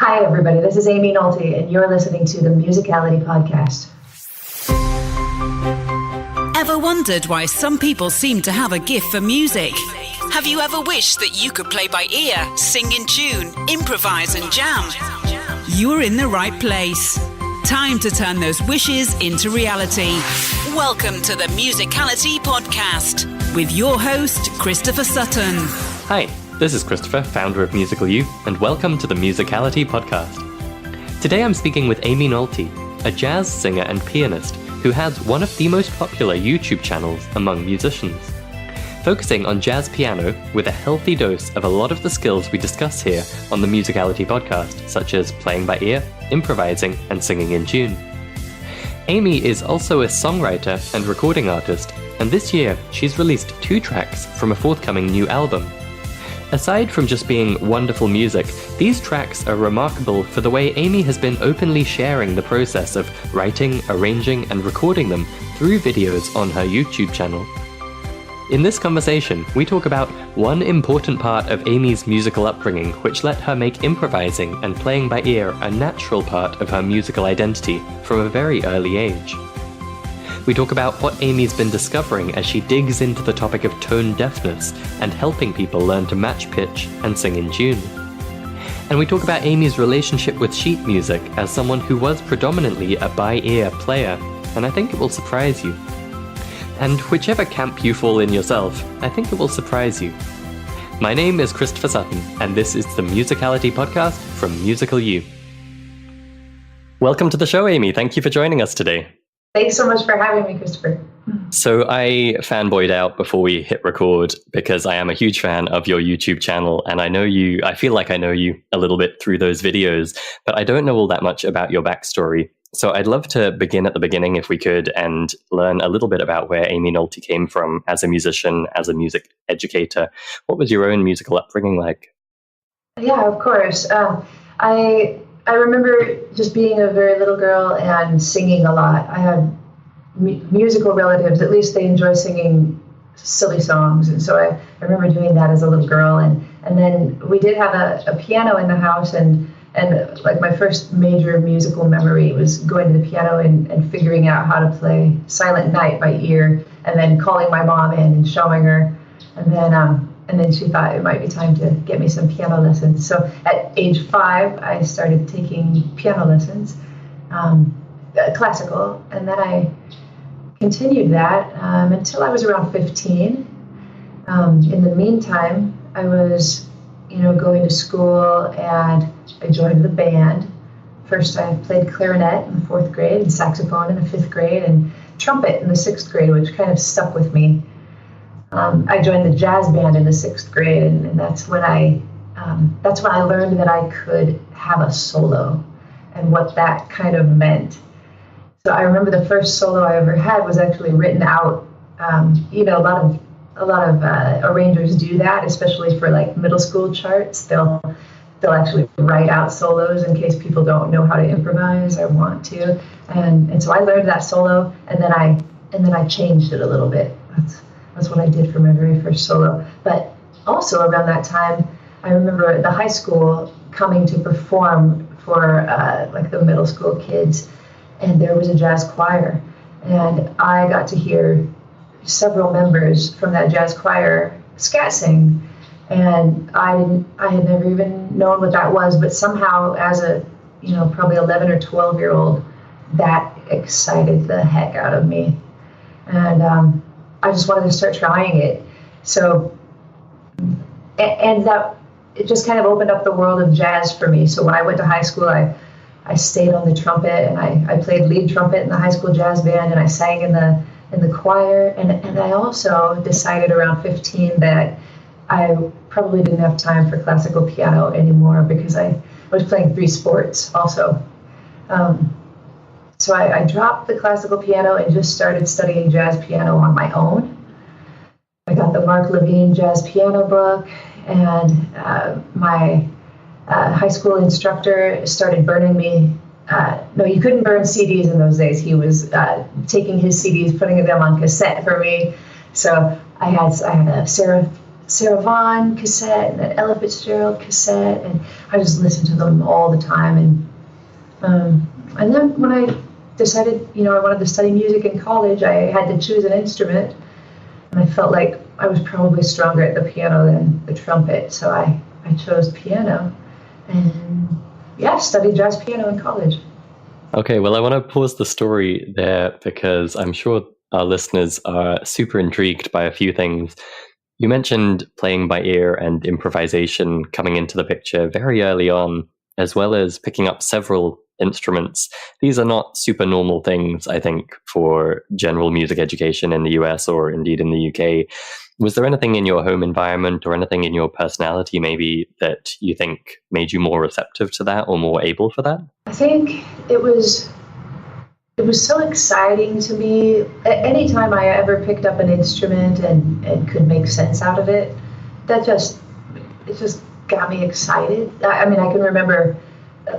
Hi, everybody. This is Aimee Nolte, and you're listening to the Musicality Podcast. Ever wondered why some people seem to have a gift for music? Have you ever wished that you could play by ear, sing in tune, improvise and jam? You're in the right place. Time to turn those wishes into reality. Welcome to the Musicality Podcast with your host, Christopher Sutton. Hi, this is Christopher, founder of Musical You, and welcome to the Musicality Podcast. Today I'm speaking with Aimee Nolte, a jazz singer and pianist who has one of the most popular YouTube channels among musicians, focusing on jazz piano with a healthy dose of a lot of the skills we discuss here on the Musicality Podcast, such as playing by ear, improvising, and singing in tune. Aimee is also a songwriter and recording artist, and this year she's released 2 tracks from a forthcoming new album. Aside from just being wonderful music, these tracks are remarkable for the way Aimee has been openly sharing the process of writing, arranging, and recording them through videos on her YouTube channel. In this conversation, we talk about one important part of Aimee's musical upbringing which let her make improvising and playing by ear a natural part of her musical identity from a very early age. We talk about what Aimee's been discovering as she digs into the topic of tone deafness and helping people learn to match pitch and sing in tune. And we talk about Aimee's relationship with sheet music as someone who was predominantly a by-ear player, and I think it will surprise you. And whichever camp you fall in yourself, I think it will surprise you. My name is Christopher Sutton, and this is the Musicality Podcast from Musical You. Welcome to the show, Aimee. Thank you for joining us today. Thanks so much for having me, Christopher. So I fanboyed out before we hit record because I am a huge fan of your YouTube channel, and I feel like I know you a little bit through those videos, but I don't know all that much about your backstory. So I'd love to begin at the beginning if we could and learn a little bit about where Aimee Nolte came from as a musician, as a music educator. What was your own musical upbringing like? Yeah, of course. I remember just being a very little girl and singing a lot. I had musical relatives, at least they enjoy singing silly songs. And so I remember doing that as a little girl. And then we did have a piano in the house. And like my first major musical memory was going to the piano and figuring out how to play Silent Night by ear, and then calling my mom in and showing her. And then she thought it might be time to get me some piano lessons. So at age 5, I started taking piano lessons, classical, and then I continued that until I was around 15. In the meantime, I was, going to school, and I joined the band. First, I played clarinet in the 4th grade, and saxophone in the 5th grade, and trumpet in the 6th grade, which kind of stuck with me. I joined the jazz band in the 6th grade, and that's when I learned that I could have a solo and what that kind of meant. So I remember the first solo I ever had was actually written out. A lot of arrangers do that, especially for like middle school charts. They'll actually write out solos in case people don't know how to improvise or want to. And so I learned that solo, and then I changed it a little bit. That's what I did for my very first solo. But also around that time, I remember the high school coming to perform for like the middle school kids, and there was a jazz choir. And I got to hear several members from that jazz choir scat sing. And I had never even known what that was, but somehow as a, probably 11 or 12-year-old, that excited the heck out of me. And I just wanted to start trying it. So, and that, it just kind of opened up the world of jazz for me. So when I went to high school, I stayed on the trumpet, and I played lead trumpet in the high school jazz band, and I sang in the choir. And I also decided around 15 that I probably didn't have time for classical piano anymore because I was playing 3 sports also. So I dropped the classical piano and just started studying jazz piano on my own. I got the Mark Levine jazz piano book, and my high school instructor started burning me. No, you couldn't burn CDs in those days. He was taking his CDs, putting them on cassette for me. So I had a Sarah Vaughan cassette and an Ella Fitzgerald cassette, and I just listened to them all the time. And then when I decided, I wanted to study music in college, I had to choose an instrument, and I felt like I was probably stronger at the piano than the trumpet, so I chose piano, and studied jazz piano in college. Okay, well, I want to pause the story there because I'm sure our listeners are super intrigued by a few things. You mentioned playing by ear and improvisation coming into the picture very early on, as well as picking up several instruments. These are not super normal things, I think, for general music education in the US or indeed in the UK. Was there anything in your home environment or anything in your personality maybe that you think made you more receptive to that or more able for that? I think it was so exciting to me. Anytime I ever picked up an instrument and could make sense out of it, it just got me excited. I mean, I can remember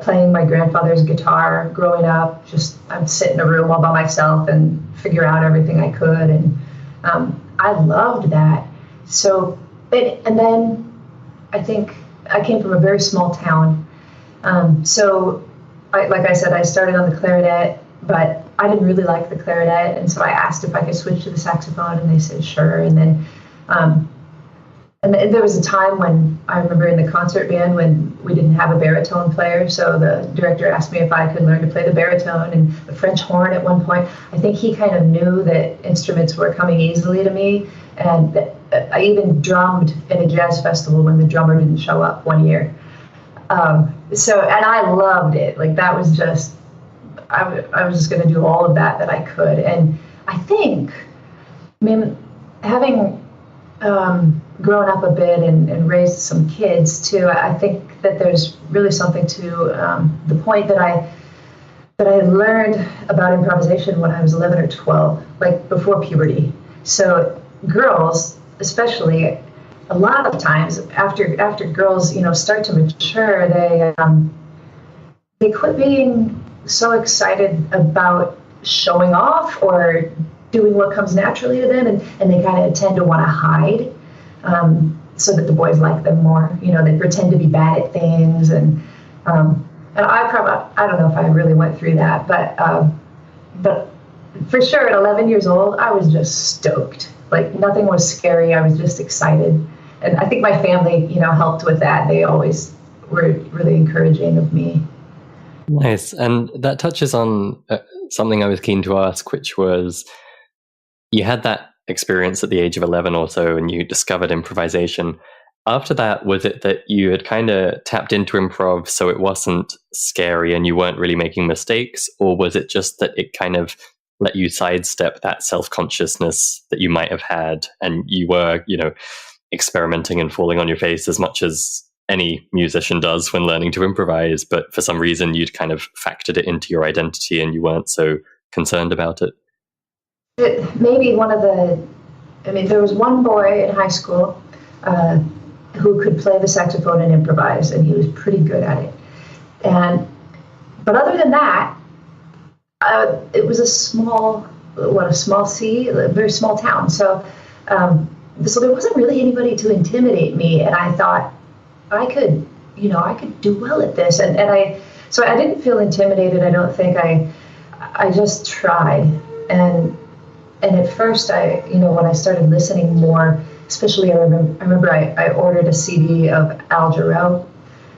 playing my grandfather's guitar growing up. I'd sit in a room all by myself and figure out everything I could, and I loved that. So, and then I think I came from a very small town. Like I said, I started on the clarinet, but I didn't really like the clarinet, and so I asked if I could switch to the saxophone, and they said sure. And then, and there was a time when I remember in the concert band when we didn't have a baritone player, so the director asked me if I could learn to play the baritone and the French horn at one point. I think he kind of knew that instruments were coming easily to me, and I even drummed at a jazz festival when the drummer didn't show up one year. And I loved it. Like, that was just, I was just going to do all of that I could. And I think, having grown up a bit and raised some kids too, I think that there's really something to the point that I learned about improvisation when I was 11 or 12, like before puberty. So girls, especially, a lot of times after girls, start to mature, they quit being so excited about showing off or doing what comes naturally to them, and they kind of tend to want to hide, so that the boys like them more. They pretend to be bad at things, and I don't know if I really went through that, but for sure at 11 years old, I was just stoked. Like, nothing was scary. I was just excited. And I think my family, helped with that. They always were really encouraging of me. Nice. And that touches on something I was keen to ask, which was, you had that experience at the age of 11 or so, and you discovered improvisation. After that, was it that you had kind of tapped into improv so it wasn't scary and you weren't really making mistakes? Or was it just that it kind of let you sidestep that self-consciousness that you might have had, and you were, experimenting and falling on your face as much as any musician does when learning to improvise, but for some reason you'd kind of factored it into your identity and you weren't so concerned about it? Maybe there was one boy in high school who could play the saxophone and improvise, and he was pretty good at it. But other than that, it was a small very small town. So there wasn't really anybody to intimidate me, and I thought I could do well at this, and I didn't feel intimidated. I don't think. I just tried, and at first when I started listening more, especially I remember I ordered a CD of Al Jarreau,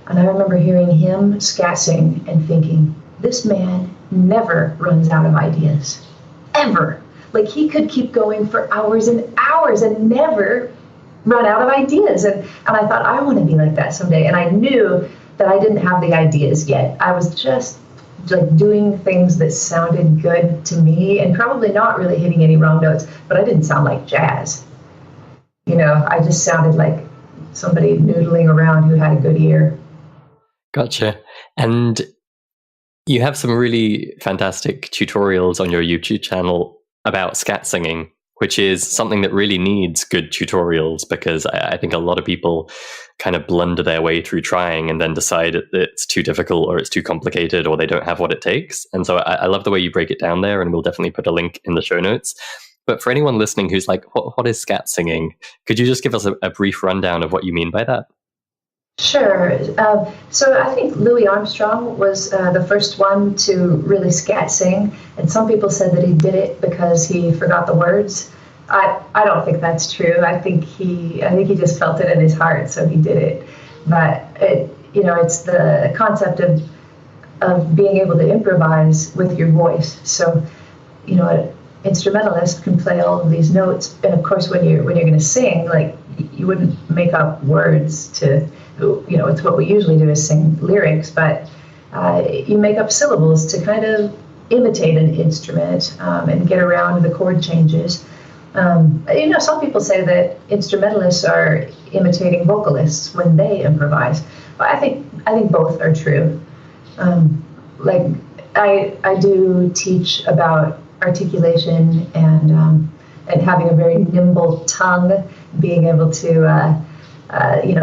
and I remember hearing him scat sing and thinking, this man never runs out of ideas, ever. Like, he could keep going for hours and hours and never run out of ideas. And I thought, I want to be like that someday. And I knew that I didn't have the ideas yet. I was just like doing things that sounded good to me and probably not really hitting any wrong notes, but I didn't sound like jazz. I just sounded like somebody noodling around who had a good ear. Gotcha. And you have some really fantastic tutorials on your YouTube channel about scat singing, which is something that really needs good tutorials, because I think a lot of people kind of blunder their way through trying and then decide that it's too difficult or it's too complicated or they don't have what it takes. And so I love the way you break it down there, and we'll definitely put a link in the show notes. But for anyone listening who's like, what is scat singing? Could you just give us a brief rundown of what you mean by that? Sure. So I think Louis Armstrong was the first one to really scat sing, and some people said that he did it because he forgot the words. I don't think that's true. I think he just felt it in his heart, so he did it. But it's the concept of being able to improvise with your voice. So, an instrumentalist can play all of these notes, and of course, when you're going to sing, like you wouldn't make up words to, it's what we usually do is sing lyrics, but you make up syllables to kind of imitate an instrument and get around the chord changes. Some people say that instrumentalists are imitating vocalists when they improvise, but I think both are true. I do teach about articulation and having a very nimble tongue, being able to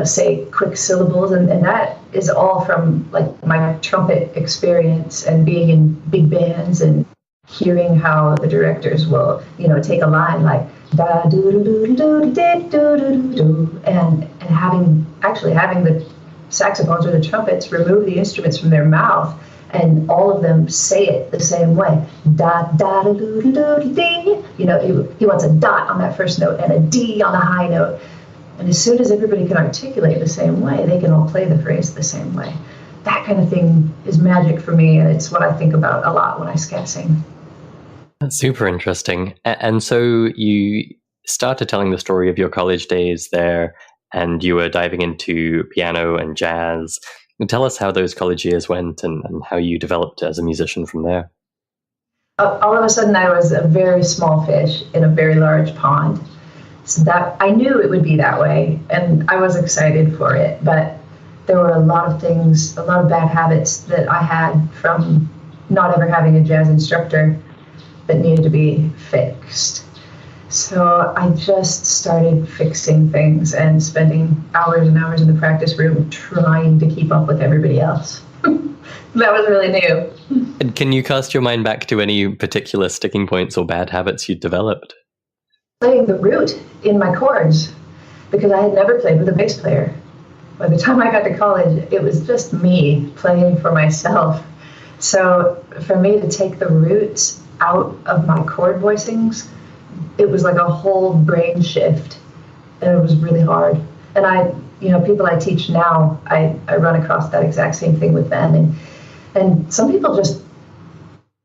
say quick syllables, and that is all from like my trumpet experience and being in big bands and hearing how the directors will take a line like da do do do do do do do, and having the saxophones or the trumpets remove the instruments from their mouth, and all of them say it the same way. Da da da do do do dee. He wants a dot on that first note and a D on the high note. And as soon as everybody can articulate the same way, they can all play the phrase the same way. That kind of thing is magic for me, and it's what I think about a lot when I scat sing. That's super interesting. And so you started telling the story of your college days there, and you were diving into piano and jazz. Tell us how those college years went and how you developed as a musician from there. All of a sudden, I was a very small fish in a very large pond. So that I knew it would be that way, and I was excited for it. But there were a lot of bad habits that I had from not ever having a jazz instructor that needed to be fixed. So I just started fixing things and spending hours and hours in the practice room trying to keep up with everybody else. That was really new. And can you cast your mind back to any particular sticking points or bad habits you'd developed? Playing the root in my chords, because I had never played with a bass player. By the time I got to college, it was just me playing for myself. So for me to take the roots out of my chord voicings, it was like a whole brain shift, and it was really hard. And people I teach now, I run across that exact same thing with them. And some people just,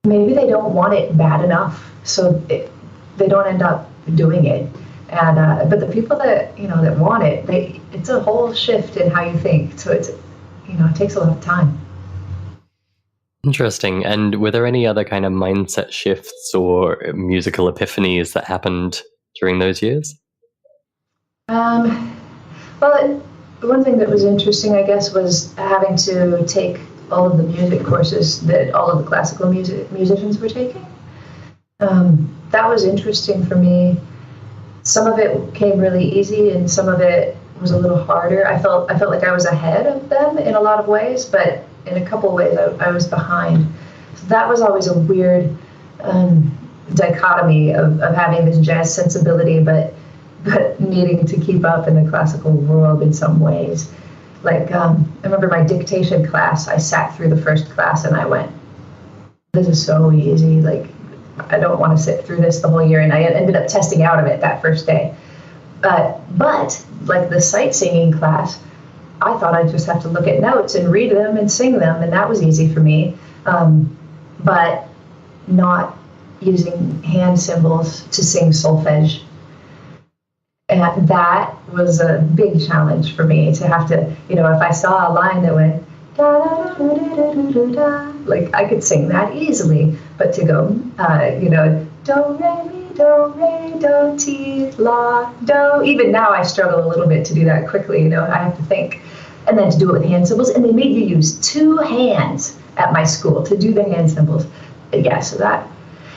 maybe they don't want it bad enough, so they don't end up doing it. And but the people that that want it, it's a whole shift in how you think. So it takes a lot of time. Interesting. And were there any other kind of mindset shifts or musical epiphanies that happened during those years? Well, one thing that was interesting, I guess, was having to take all of the music courses that all of the classical musicians were taking. That was interesting for me. Some of it came really easy, and some of it was a little harder. I felt like I was ahead of them in a lot of ways, but in a couple of ways I was behind. So that was always a weird dichotomy of having this jazz sensibility, but needing to keep up in the classical world in some ways. Like, I remember my dictation class, I sat through the first class and I went, this is so easy. Like, I don't want to sit through this the whole year. And I ended up testing out of it that first day. But like the sight singing class, I thought I'd just have to look at notes and read them and sing them. And that was easy for me. But not using hand cymbals to sing solfege. And that was a big challenge for me to have to, if I saw a line that went, da, da, da, da, da, da, da, like I could sing that easily, but to go, do, re, mi, do, ti, la, do. Even now I struggle a little bit to do that quickly, I have to think. And then to do it with hand cymbals. And they made you use 2 hands at my school to do the hand cymbals. Yeah, so that.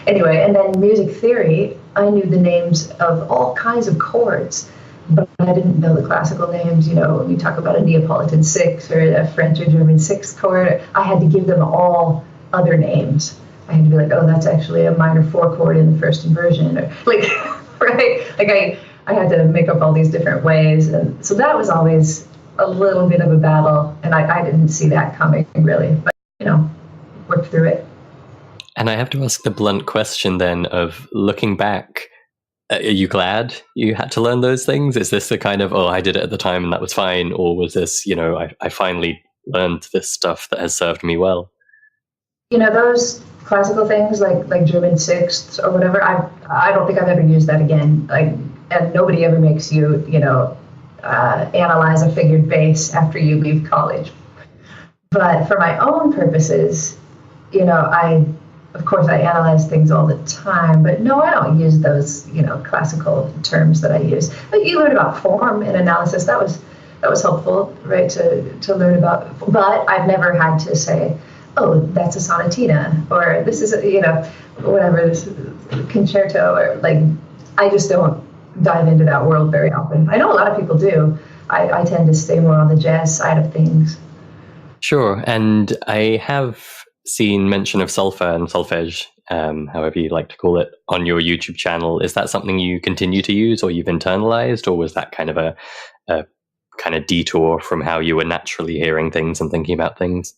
Anyway, and then music theory, I knew the names of all kinds of chords, but I didn't know the classical names. When you talk about a Neapolitan 6 or a French or German 6th chord, I had to give them all other names. I had to be like, oh, that's actually a minor 4 chord in the first inversion, or like, right? Like I had to make up all these different ways, and so that was always a little bit of a battle, and I didn't see that coming really, but worked through it. And I have to ask the blunt question then of looking back, are you glad you had to learn those things? Is this the kind of, I did it at the time and that was fine? Or was this, I finally learned this stuff that has served me well? Those classical things like German sixths or whatever, I don't think I've ever used that again. And nobody ever makes you, analyze a figured bass after you leave college. But for my own purposes, of course, I analyze things all the time, but no, I don't use those, classical terms that I use. But you learn about form and analysis. That was helpful, right, to learn about. But I've never had to say, oh, that's a sonatina, or this is, whatever, this is concerto, or I just don't dive into that world very often. I know a lot of people do. I tend to stay more on the jazz side of things. Sure, and I have seen mention of solfa and solfege, however you like to call it, on your YouTube channel. Is that something you continue to use, or you've internalized, or was that kind of a kind of detour from how you were naturally hearing things and thinking about things?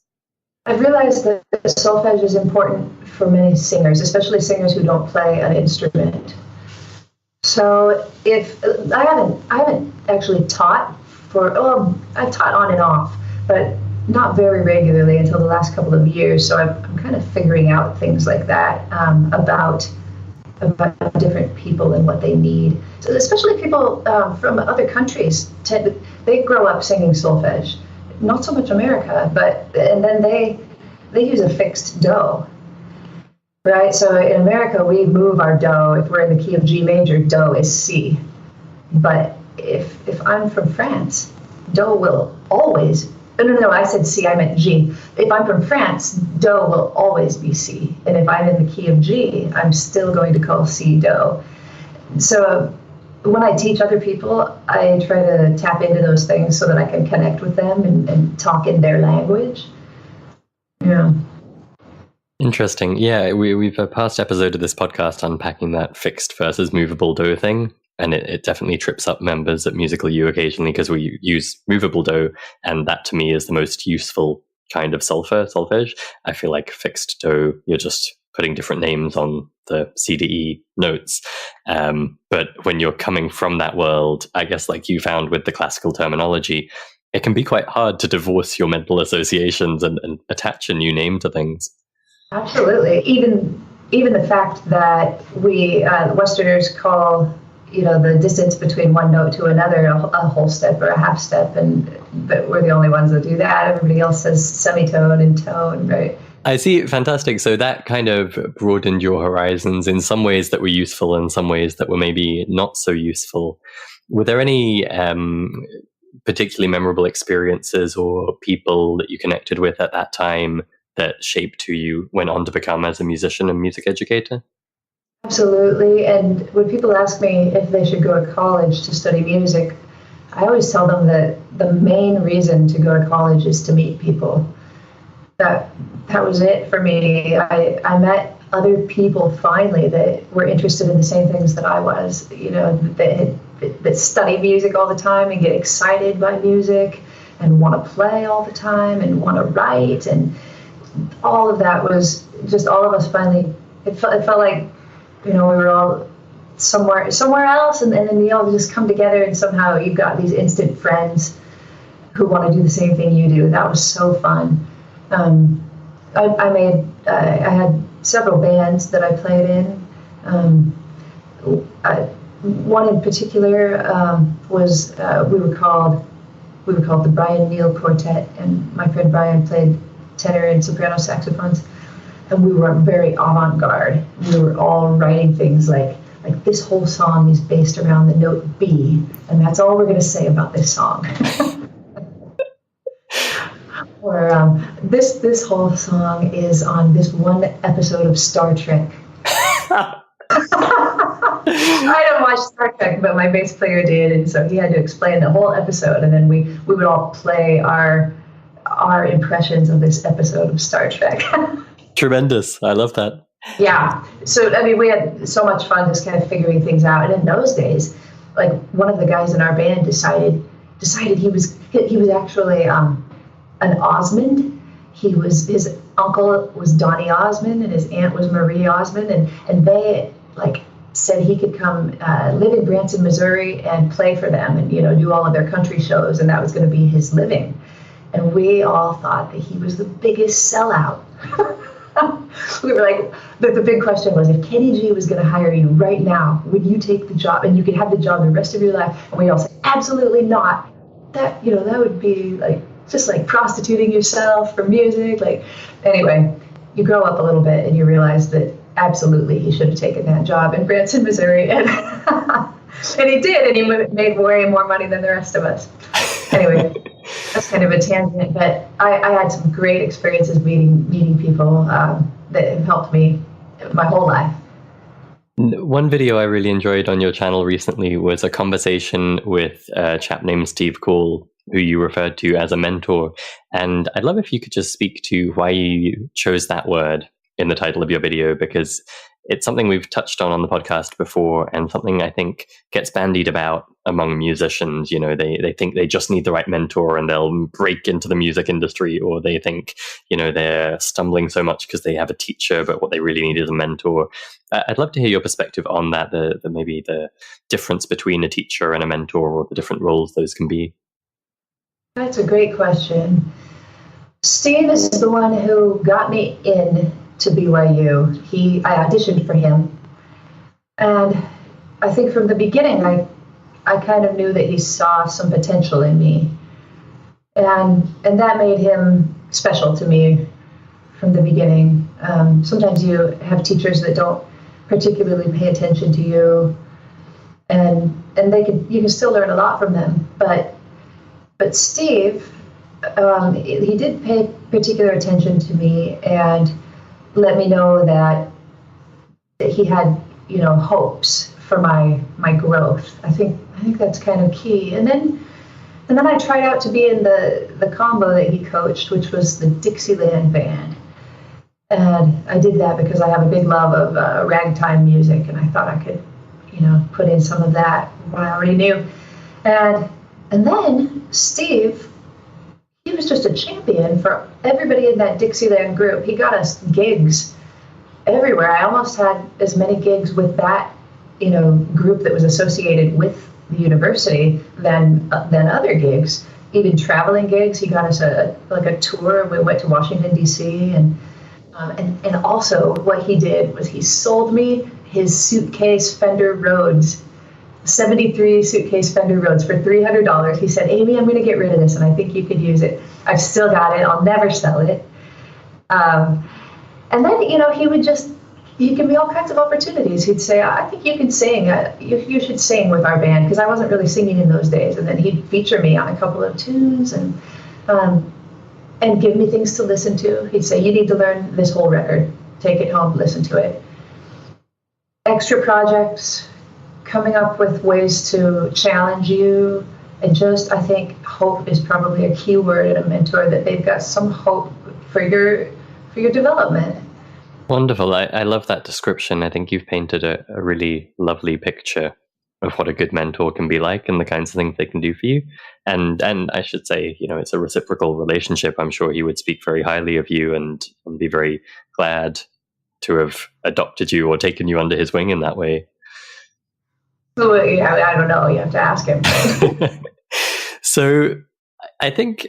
I've realized that solfege is important for many singers, especially singers who don't play an instrument. So if I haven't actually taught I've taught on and off, but not very regularly until the last couple of years. So I'm kind of figuring out things like that about different people and what they need. So especially people from other countries, they grow up singing solfege. Not so much America, and then they use a fixed do, right? So in America, we move our do. If we're in the key of G major, do is C. But if I'm from France, do will always, no, I said C, I meant G. If I'm from France, do will always be C. And if I'm in the key of G, I'm still going to call C do. So when I teach other people, I try to tap into those things so that I can connect with them and talk in their language. Yeah. Interesting. Yeah, we've a past episode of this podcast unpacking that fixed versus movable do thing. And it definitely trips up members at Musical U occasionally because we use movable do, and that to me is the most useful kind of solfege. I feel like fixed do, you're just putting different names on the CDE notes. But when you're coming from that world, I guess like you found with the classical terminology, it can be quite hard to divorce your mental associations and attach a new name to things. Absolutely. Even the fact that we Westerners call the distance between one note to another a whole step or a half step, but we're the only ones that do that. Everybody else says semitone and tone, right? I see. Fantastic. So that kind of broadened your horizons in some ways that were useful and some ways that were maybe not so useful. Were there any particularly memorable experiences or people that you connected with at that time that shaped who you went on to become as a musician and music educator? Absolutely. And when people ask me if they should go to college to study music, I always tell them that the main reason to go to college is to meet people. That was it for me. I met other people finally that were interested in the same things that I was, that study music all the time and get excited by music and want to play all the time and want to write, and all of that was just all of us finally. It felt like we were all somewhere else, and then we all just come together, and somehow you've got these instant friends who want to do the same thing you do. That was so fun. I had several bands that I played in. One in particular was we were called the Brian Neal Quartet, and my friend Brian played tenor and soprano saxophones, and we were very avant-garde. We were all writing things like this whole song is based around the note B, and that's all we're going to say about this song. Or this whole song is on this one episode of Star Trek. I don't watch Star Trek, but my bass player did, and so he had to explain the whole episode, and then we would all play our impressions of this episode of Star Trek. Tremendous. I love that. Yeah. So, I mean, we had so much fun just kind of figuring things out. And in those days, like one of the guys in our band decided he was actually an Osmond. His uncle was Donny Osmond and his aunt was Marie Osmond, and they like said he could come live in Branson, Missouri, and play for them, and do all of their country shows, and that was going to be his living. And we all thought that he was the biggest sellout. We were like, the big question was, if Kenny G was going to hire you right now, would you take the job and you could have the job the rest of your life? And we all said, absolutely not. That would be like just like prostituting yourself for music. Like, anyway, you grow up a little bit and you realize that absolutely he should have taken that job in Branson, Missouri, and and he did, and he made way more money than the rest of us. Anyway, that's kind of a tangent, but I had some great experiences meeting people that have helped me my whole life. One video I really enjoyed on your channel recently was a conversation with a chap named Steve Cool, who you referred to as a mentor. And I'd love if you could just speak to why you chose that word in the title of your video, because it's something we've touched on the podcast before, and something I think gets bandied about among musicians. They think they just need the right mentor and they'll break into the music industry, or they think, they're stumbling so much because they have a teacher, but what they really need is a mentor. I'd love to hear your perspective on that, maybe the difference between a teacher and a mentor, or the different roles those can be. That's a great question. Steve is the one who got me in to BYU. I auditioned for him, and I think from the beginning I kind of knew that he saw some potential in me, and that made him special to me from the beginning. Sometimes you have teachers that don't particularly pay attention to you, and you can still learn a lot from them, but Steve, he did pay particular attention to me and let me know that he had, hopes for my growth. I think that's kind of key. And then I tried out to be in the combo that he coached, which was the Dixieland band. And I did that because I have a big love of ragtime music, and I thought I could, put in some of that, what I already knew. And then Steve, he was just a champion for everybody in that Dixieland group. He got us gigs everywhere. I almost had as many gigs with that, group that was associated with the university than other gigs. Even traveling gigs. He got us a tour. We went to Washington D.C. and also what he did was he sold me his suitcase Fender Rhodes. 73 suitcase Fender Rhodes for $300. He said, Aimee, I'm going to get rid of this, and I think you could use it. I've still got it. I'll never sell it. And then, he would he'd give me all kinds of opportunities. He'd say, I think you can sing. You should sing with our band, because I wasn't really singing in those days. And then he'd feature me on a couple of tunes and give me things to listen to. He'd say, you need to learn this whole record. Take it home, listen to it. Extra projects, coming up with ways to challenge you, and I think hope is probably a key word in a mentor, that they've got some hope for your development. Wonderful. I love that description. I think you've painted a really lovely picture of what a good mentor can be like and the kinds of things they can do for you. And I should say, it's a reciprocal relationship. I'm sure he would speak very highly of you and be very glad to have adopted you or taken you under his wing in that way. Well, yeah, I don't know. You have to ask him. So I think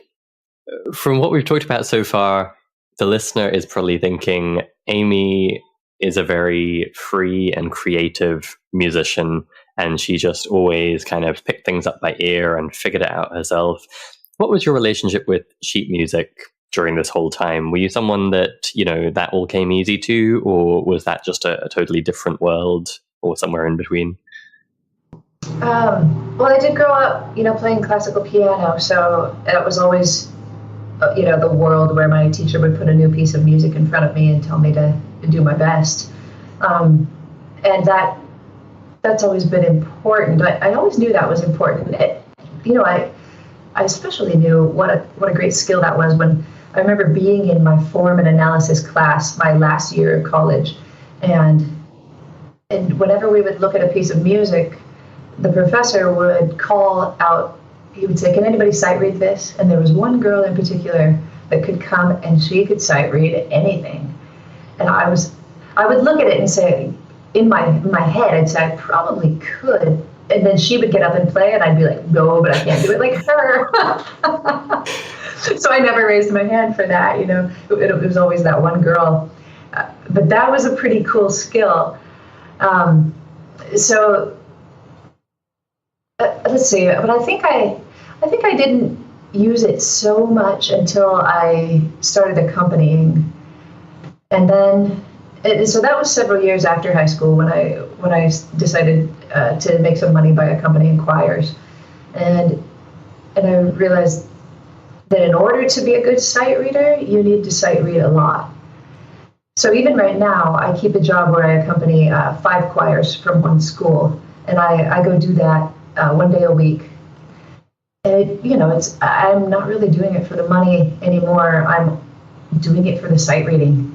from what we've talked about so far, the listener is probably thinking Aimee is a very free and creative musician, and she just always kind of picked things up by ear and figured it out herself. What was your relationship with sheet music during this whole time? Were you someone that, that all came easy to, or was that just a totally different world, or somewhere in between? Well, I did grow up, playing classical piano, so it was always, the world where my teacher would put a new piece of music in front of me and tell me to do my best. And that's always been important. I always knew that was important. I especially knew what a great skill that was when I remember being in my form and analysis class my last year of college, and whenever we would look at a piece of music, the professor would call out, he would say, "Can anybody sight read this?" And there was one girl in particular that could come and she could sight read anything. And I would look at it and say, in my head, I'd say, I probably could. And then she would get up and play, and I'd be like, no, but I can't do it like her. So I never raised my hand for that, you know. It was always that one girl. But that was a pretty cool skill. So let's see. But I think I didn't use it so much until I started accompanying, and then. So that was several years after high school when I decided to make some money by accompanying choirs, and I realized that in order to be a good sight reader, you need to sight read a lot. So even right now, I keep a job where I accompany 5 choirs from one school, and I go do that 1 day a week. And I'm not really doing it for the money anymore. I'm doing it for the sight reading.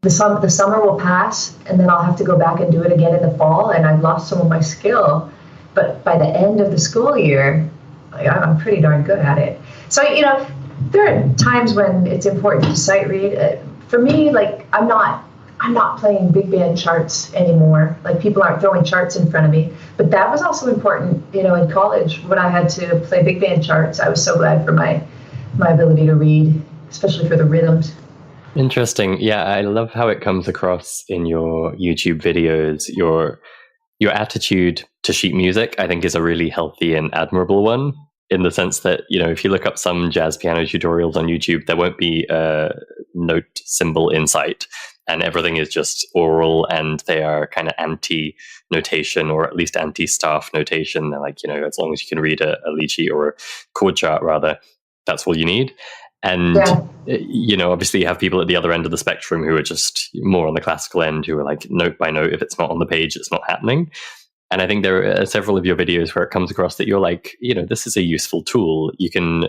The summer will pass, and then I'll have to go back and do it again in the fall, and I've lost some of my skill. But by the end of the school year, I'm pretty darn good at it. So, there are times when it's important to sight read. For me, I'm not playing big band charts anymore. Like, people aren't throwing charts in front of me. But that was also important, in college when I had to play big band charts. I was so glad for my ability to read, especially for the rhythms. Interesting. Yeah, I love how it comes across in your YouTube videos. Your attitude to sheet music, I think, is a really healthy and admirable one, in the sense that, if you look up some jazz piano tutorials on YouTube, there won't be a note symbol in sight, and everything is just oral, and they are kind of anti-notation, or at least anti-staff notation. They're like, as long as you can read a lead sheet or a chord chart, rather, that's all you need. And, obviously you have people at the other end of the spectrum who are just more on the classical end, who are like, note by note, if it's not on the page, it's not happening. And I think there are several of your videos where it comes across that you're like, this is a useful tool. You can,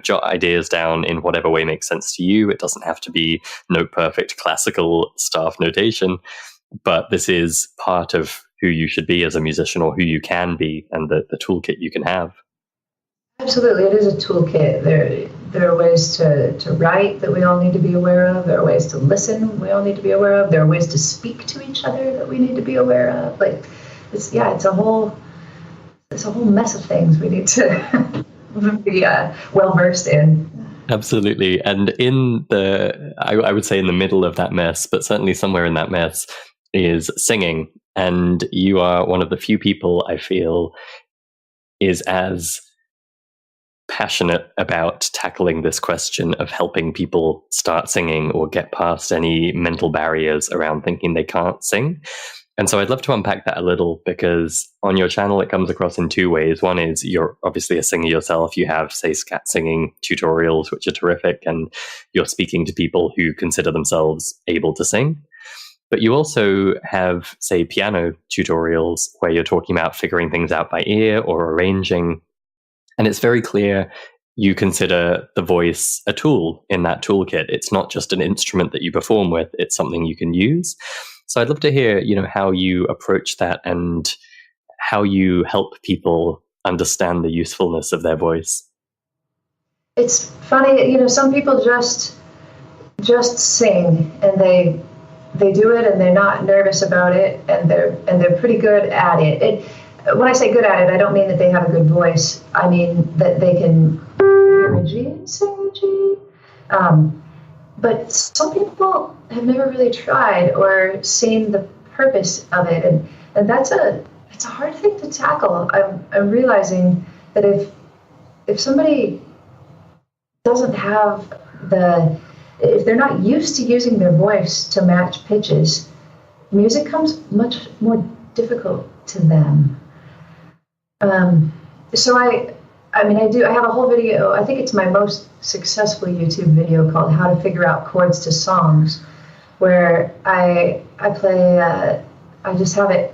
jot ideas down in whatever way makes sense to you. It doesn't have to be note perfect classical staff notation, but this is part of who you should be as a musician, or who you can be, and the toolkit you can have. Absolutely, it is a toolkit. There are ways to write that we all need to be aware of. There are ways to listen we all need to be aware of. There are ways to speak to each other that we need to be aware of. It's a whole mess of things we need to be well versed in. Absolutely, and I would say in the middle of that mess, but certainly somewhere in that mess, is singing. And you are one of the few people I feel is as passionate about tackling this question of helping people start singing or get past any mental barriers around thinking they can't sing. And so I'd love to unpack that a little, because on your channel it comes across in 2 ways. One is you're obviously a singer yourself. You have, say, Scat Singing tutorials, which are terrific, and you're speaking to people who consider themselves able to sing. But you also have, say, piano tutorials where you're talking about figuring things out by ear or arranging. And it's very clear you consider the voice a tool in that toolkit. It's not just an instrument that you perform with, it's something you can use. So I'd love to hear, how you approach that and how you help people understand the usefulness of their voice. It's funny, some people just sing, and they do it, and they're not nervous about it, and they're pretty good at it. When I say good at it, I don't mean that they have a good voice. I mean that they can hear a G and sing a G. But some people have never really tried or seen the purpose of it, and it's a hard thing to tackle. I'm realizing that if somebody doesn't have if they're not used to using their voice to match pitches, music comes much more difficult to them. So I have a whole video. I think it's my most successful YouTube video, called How to Figure Out Chords to Songs, where I play, I just have it,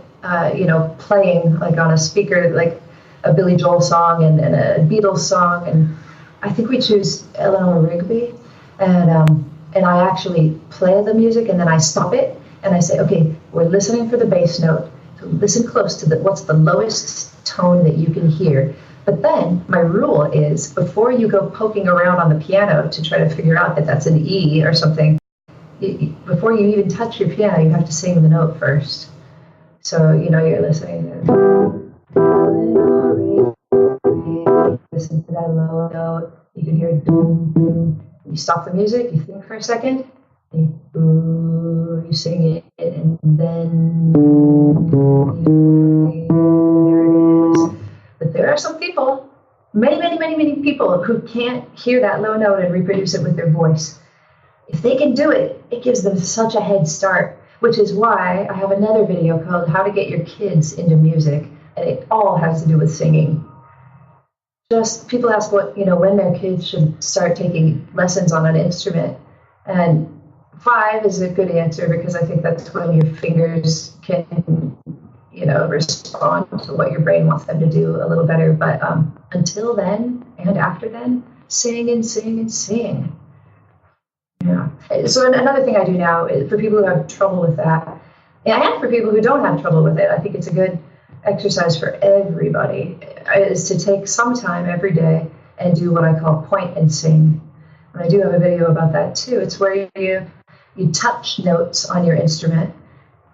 playing like on a speaker, like a Billy Joel song and a Beatles song. And I think we choose Eleanor Rigby. And I actually play the music, and then I stop it, and I say, okay, we're listening for the bass note. So listen close to what's the lowest tone that you can hear. But then my rule is, before you go poking around on the piano to try to figure out that that's an E or something, before you even touch your piano, you have to sing the note first. So, you're listening. Listen to that low note. You can hear boom, boom. You stop the music, you think for a second, and you sing it, and then there it is. But there are some people, many people, who can't hear that low note and reproduce it with their voice. If they can do it, it gives them such a head start, which is why I have another video called How to Get Your Kids into Music, and it all has to do with singing. Just people ask when their kids should start taking lessons on an instrument, and 5 is a good answer, because I think that's when your fingers can respond to what your brain wants them to do a little better. But until then and after then, sing and sing and sing. Yeah. So another thing I do now is for people who have trouble with that, and for people who don't have trouble with it, I think it's a good exercise for everybody, is to take some time every day and do what I call point and sing. And I do have a video about that too. It's where you touch notes on your instrument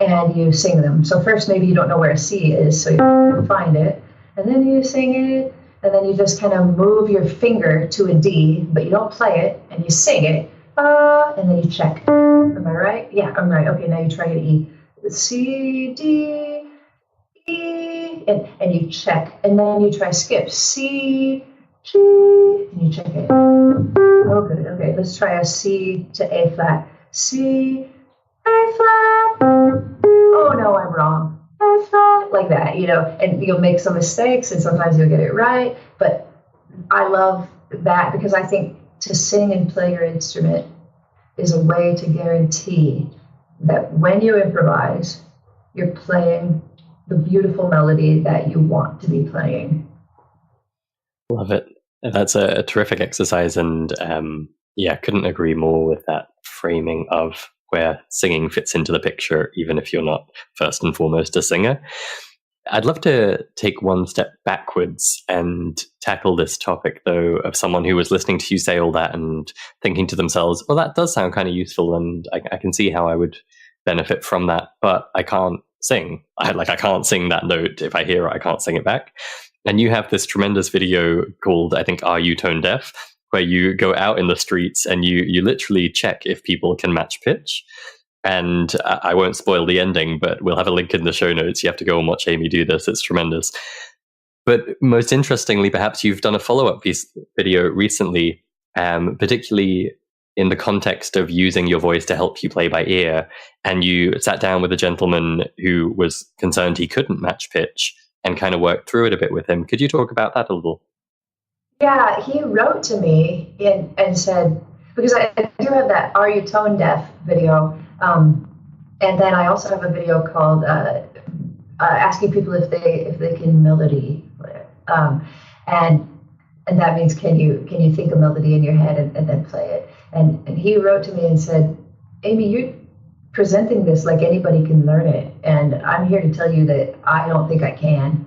and you sing them. So first, maybe you don't know where a C is, so you find it, and then you sing it, and then you just kind of move your finger to a D, but you don't play it, and you sing it, and then you check. Am I right? Yeah, I'm right. Okay, now you try an E. C, D, E, and you check, and then you try skip. C, G, and you check it. Oh, good. Okay, let's try a C to A flat. C, A flat. Oh no, I'm wrong. A flat. Like that, and you'll make some mistakes, and sometimes you'll get it right. But I love that, because I think to sing and play your instrument is a way to guarantee that when you improvise, you're playing the beautiful melody that you want to be playing. Love it. That's a terrific exercise, and couldn't agree more with that framing of where singing fits into the picture, even if you're not first and foremost a singer. I'd love to take one step backwards and tackle this topic, though, of someone who was listening to you say all that and thinking to themselves, well, that does sound kind of useful, and I can see how I would benefit from that, but I can't sing. I can't sing that note. If I hear it, I can't sing it back. And you have this tremendous video called, I think, Are You Tone Deaf?, where you go out in the streets and you literally check if people can match pitch. And I won't spoil the ending, but we'll have a link in the show notes. You have to go and watch Aimee do this. It's tremendous. But most interestingly, perhaps you've done a follow-up video recently, particularly in the context of using your voice to help you play by ear. And you sat down with a gentleman who was concerned he couldn't match pitch and kind of worked through it a bit with him. Could you talk about that a little? Yeah, he wrote to me and said, because I do have that Are You Tone Deaf video, and then I also have a video called asking people if they can melody, and that means can you think a melody in your head and then play it. And he wrote to me and said, Aimee, you're presenting this like anybody can learn it, and I'm here to tell you that I don't think I can.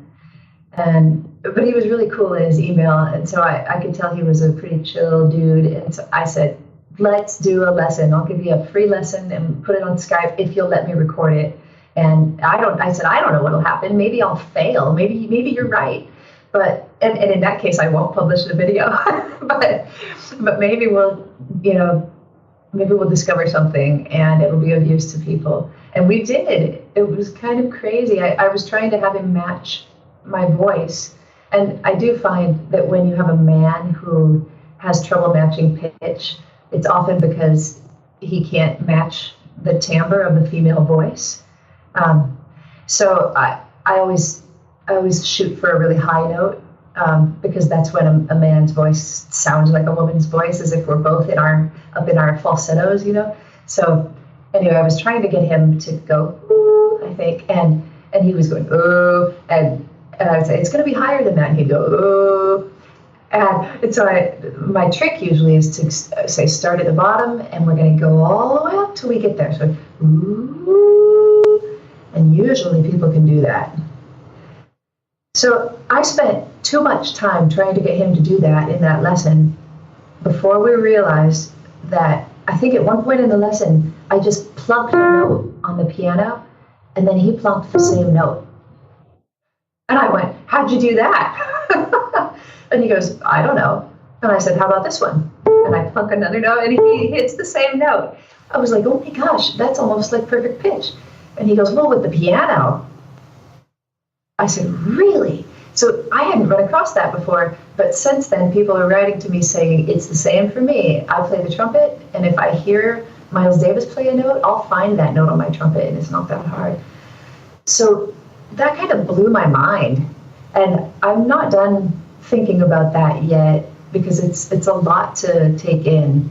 But he was really cool in his email, and so I could tell he was a pretty chill dude. And so I said, let's do a lesson. I'll give you a free lesson and put it on Skype if you'll let me record it. And I said, I don't know what'll happen. Maybe I'll fail. Maybe you're right. But and in that case, I won't publish the video. but maybe we'll discover something and it'll be of use to people. And we did. It was kind of crazy. I was trying to have him match my voice. And I do find that when you have a man who has trouble matching pitch, it's often because he can't match the timbre of the female voice. So I always shoot for a really high note, because that's when a man's voice sounds like a woman's voice, as if we're both up in our falsettos, So anyway, I was trying to get him to go ooh, I think, and he was going ooh, and I would say it's going to be higher than that, and he'd go ooh, And so my trick usually is to say start at the bottom, and we're going to go all the way up till we get there. So, ooh, and usually people can do that. So I spent too much time trying to get him to do that in that lesson before we realized that I think at one point in the lesson, I just plunked a note on the piano, and then he plunked the same note. And I went, how'd you do that? And he goes, I don't know. And I said, how about this one? And I plunk another note, and he hits the same note. I was like, oh my gosh, that's almost like perfect pitch. And he goes, well, with the piano. I said, really? So I hadn't run across that before, but since then, people are writing to me saying, it's the same for me. I play the trumpet, and if I hear Miles Davis play a note, I'll find that note on my trumpet, and it's not that hard. So that kind of blew my mind. And I'm not done thinking about that yet, because it's a lot to take in.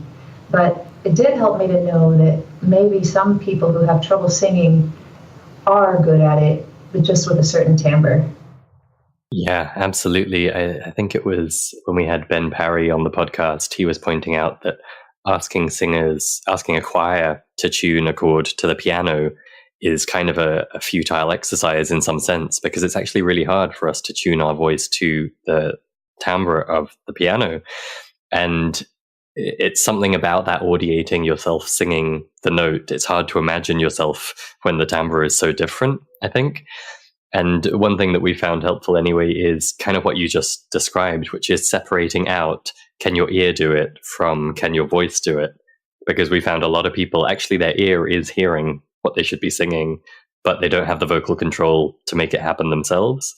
But it did help me to know that maybe some people who have trouble singing are good at it, but just with a certain timbre. Yeah, absolutely. I think it was when we had Ben Parry on the podcast, he was pointing out that asking a choir to tune a chord to the piano is kind of a futile exercise in some sense, because it's actually really hard for us to tune our voice to the timbre of the piano. And it's something about that audiating yourself singing the note. It's hard to imagine yourself when the timbre is so different, I think. And one thing that we found helpful anyway is kind of what you just described, which is separating out, can your ear do it from can your voice do it? Because we found a lot of people, actually their ear is hearing what they should be singing, but they don't have the vocal control to make it happen themselves.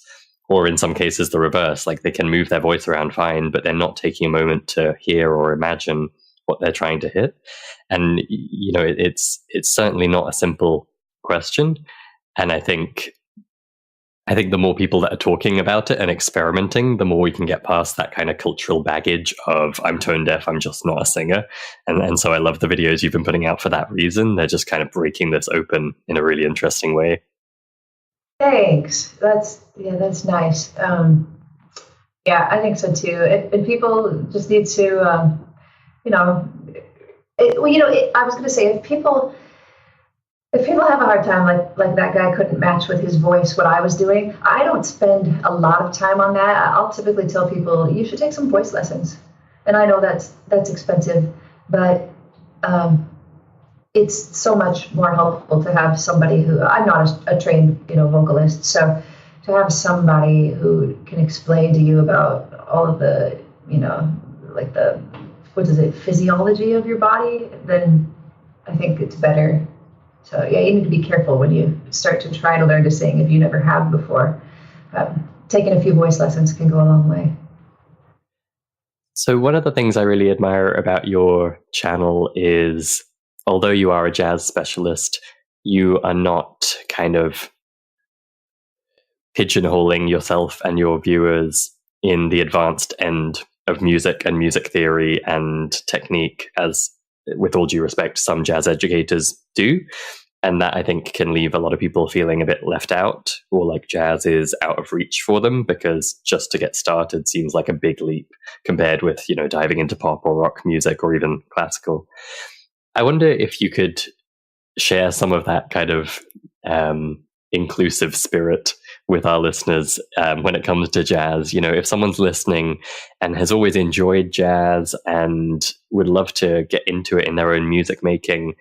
Or in some cases, the reverse, like they can move their voice around fine, but they're not taking a moment to hear or imagine what they're trying to hit. And, you know, it's certainly not a simple question. And I think the more people that are talking about it and experimenting, the more we can get past that kind of cultural baggage of I'm tone deaf, I'm just not a singer. And so I love the videos you've been putting out for that reason. They're just kind of breaking this open in a really interesting way. Thanks. That's nice. Yeah, I think so too. And people just need to, I was going to say, if people have a hard time, like that guy couldn't match with his voice what I was doing, I don't spend a lot of time on that. I'll typically tell people, you should take some voice lessons. And I know that's expensive, but it's so much more helpful to have somebody who, I'm not a trained, vocalist, so to have somebody who can explain to you about all of the, like the, physiology of your body, then I think it's better. So yeah, you need to be careful when you start to try to learn to sing if you never have before. Taking a few voice lessons can go a long way. So one of the things I really admire about your channel is, although you are a jazz specialist, you are not kind of pigeonholing yourself and your viewers in the advanced end of music and music theory and technique, as, with all due respect, some jazz educators do. And that, I think, can leave a lot of people feeling a bit left out, or like jazz is out of reach for them, because just to get started seems like a big leap compared with, diving into pop or rock music or even classical. I wonder if you could share some of that kind of inclusive spirit with our listeners when it comes to jazz. If someone's listening and has always enjoyed jazz and would love to get into it in their own music making,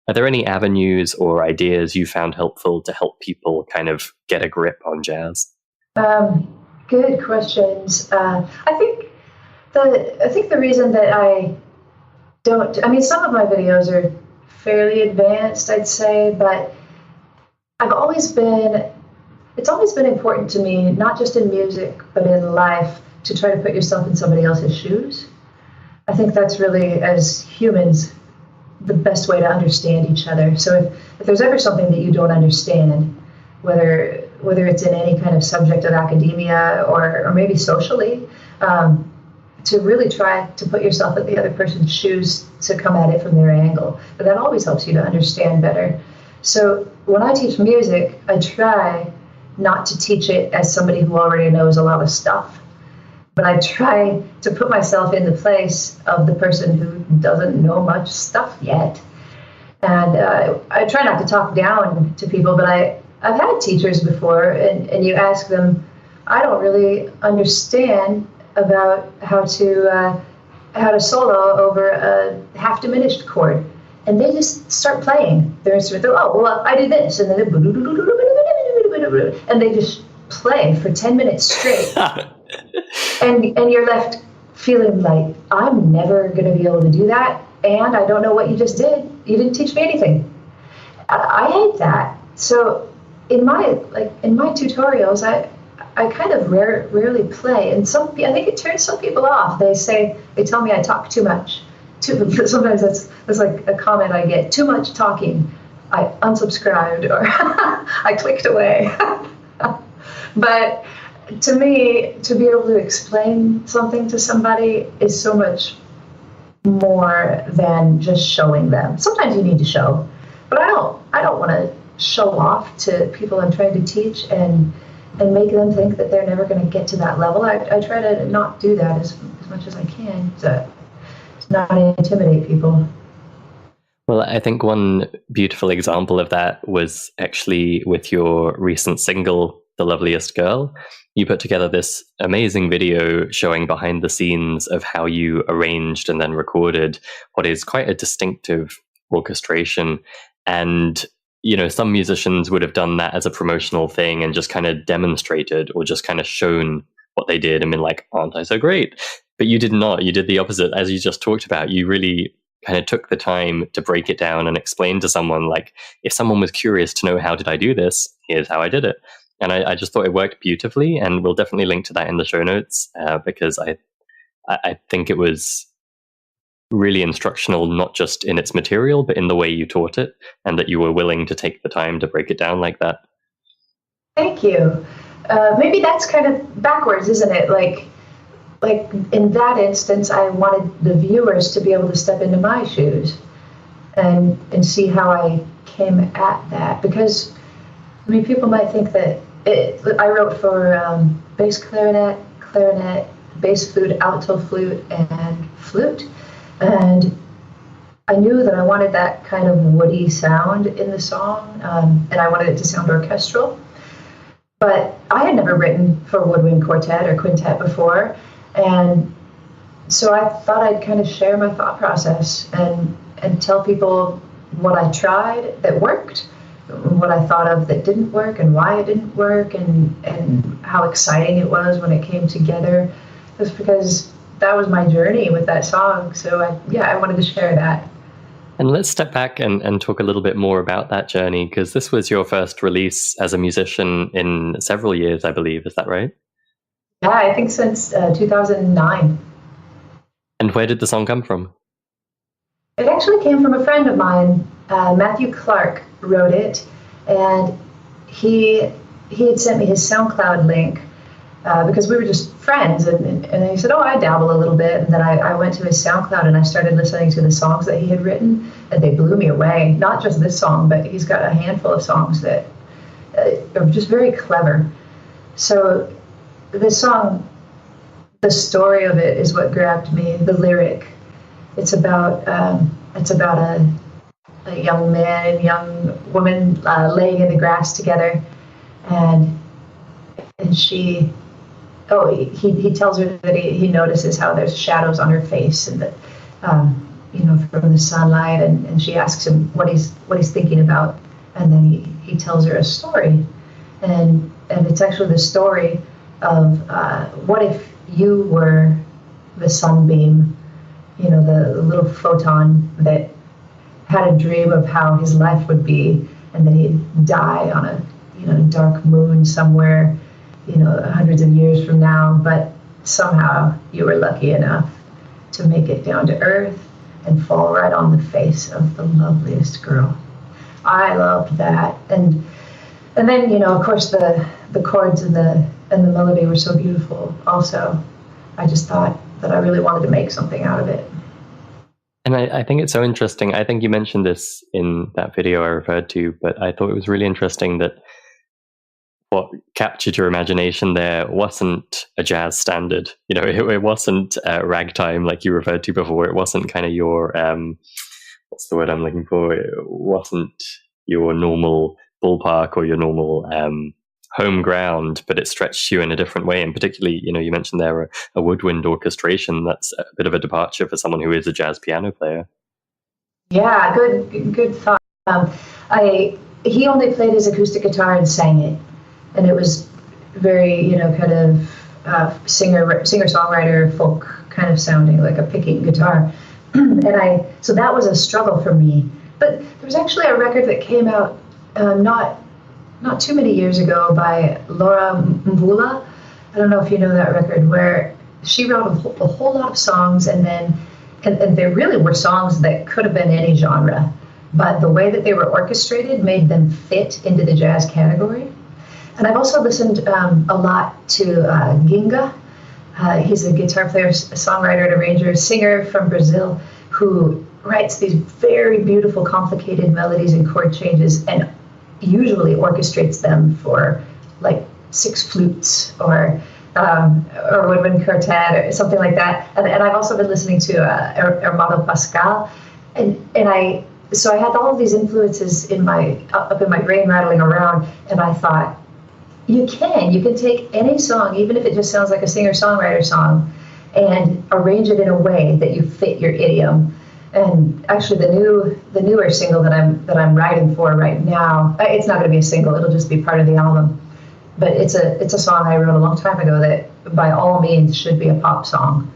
are there any avenues or ideas you found helpful to help people kind of get a grip on jazz? Good questions. I think the reason that I don't, some of my videos are fairly advanced, I'd say, but it's always been important to me, not just in music, but in life, to try to put yourself in somebody else's shoes. I think that's really, as humans, the best way to understand each other. So if there's ever something that you don't understand, whether it's in any kind of subject of academia or maybe socially, to really try to put yourself in the other person's shoes to come at it from their angle. But that always helps you to understand better. So when I teach music, I try not to teach it as somebody who already knows a lot of stuff. but I try to put myself in the place of the person who doesn't know much stuff yet. And I try not to talk down to people, but I've had teachers before, and you ask them, I don't really understand about how to solo over a half diminished chord. And they just start playing their instrument. Oh, well, I do this. And then and they just play for 10 minutes straight. and you're left feeling like, I'm never going to be able to do that. And I don't know what you just did. You didn't teach me anything. I hate that. So in my tutorials, I kind of rarely play, and I think it turns some people off. They tell me I talk too much. Sometimes that's like a comment I get. Too much talking. I unsubscribed or I clicked away. But to me, to be able to explain something to somebody is so much more than just showing them. Sometimes you need to show, but I don't want to show off to people I'm trying to teach and make them think that they're never going to get to that level. I try to not do that as much as I can to not intimidate people. Well, I think one beautiful example of that was actually with your recent single, The Loveliest Girl. You put together this amazing video showing behind the scenes of how you arranged and then recorded what is quite a distinctive orchestration. And some musicians would have done that as a promotional thing and just kind of demonstrated or just kind of shown what they did and been like, aren't I so great? But you did not. You did the opposite, as you just talked about. You really kind of took the time to break it down and explain to someone, like, if someone was curious to know how did I do this, here's how I did it. And I just thought it worked beautifully, and we'll definitely link to that in the show notes because I think it was really instructional, not just in its material, but in the way you taught it, and that you were willing to take the time to break it down like that. Thank you. Maybe that's kind of backwards, isn't it? Like in that instance, I wanted the viewers to be able to step into my shoes and see how I came at that. Because, people might think that I wrote for bass clarinet, bass flute, alto flute, and flute. And I knew that I wanted that kind of woody sound in the song, and I wanted it to sound orchestral. But I had never written for woodwind quartet or quintet before, and so I thought I'd kind of share my thought process and tell people what I tried that worked, what I thought of that didn't work, and why it didn't work, and how exciting it was when it came together. Just because that was my journey with that song. So I wanted to share that. And let's step back and talk a little bit more about that journey, because this was your first release as a musician in several years, I believe. Is that right? Yeah, I think since 2009. And where did the song come from? It actually came from a friend of mine. Matthew Clark wrote it, and he had sent me his SoundCloud link because we were just friends, and he said, I dabble a little bit, and then I went to his SoundCloud and I started listening to the songs that he had written, and they blew me away. Not just this song, but he's got a handful of songs that are just very clever. So this song, the story of it is what grabbed me. The lyric, it's about a young man and young woman laying in the grass together, and he tells her that he notices how there's shadows on her face, and that from the sunlight, and she asks him what he's thinking about, and then he tells her a story, and it's actually the story of what if you were the sunbeam, the little photon that had a dream of how his life would be, and then he'd die on a dark moon somewhere, hundreds of years from now, but somehow you were lucky enough to make it down to earth and fall right on the face of the loveliest girl. I loved that, and then of course the chords and the melody were so beautiful. Also, I just thought that I really wanted to make something out of it. And I think it's so interesting. I think you mentioned this in that video I referred to, but I thought it was really interesting that what captured your imagination there wasn't a jazz standard. It wasn't ragtime like you referred to before. It wasn't kind of your what's the word I'm looking for? It wasn't your normal ballpark or your normal home ground, but it stretched you in a different way. And particularly, you mentioned there a woodwind orchestration. That's a bit of a departure for someone who is a jazz piano player. Yeah, good thought. He only played his acoustic guitar and sang it, and it was very, kind of singer-songwriter folk kind of sounding, like a picking guitar. So that was a struggle for me. But there was actually a record that came out not too many years ago by Laura Mvula. I don't know if you know that record, where she wrote a whole lot of songs, and there really were songs that could have been any genre, but the way that they were orchestrated made them fit into the jazz category. And I've also listened a lot to Ginga. He's a guitar player, a songwriter, and arranger, singer from Brazil, who writes these very beautiful, complicated melodies and chord changes, and usually orchestrates them for like 6 flutes or woodwind quartet or something like that. And I've also been listening to Armando Pascal, so I had all of these influences up in my brain rattling around, and I thought, you can take any song, even if it just sounds like a singer-songwriter song, and arrange it in a way that you fit your idiom. And actually, the newer single that I'm writing for right now, it's not going to be a single; it'll just be part of the album. But it's a song I wrote a long time ago that, by all means, should be a pop song.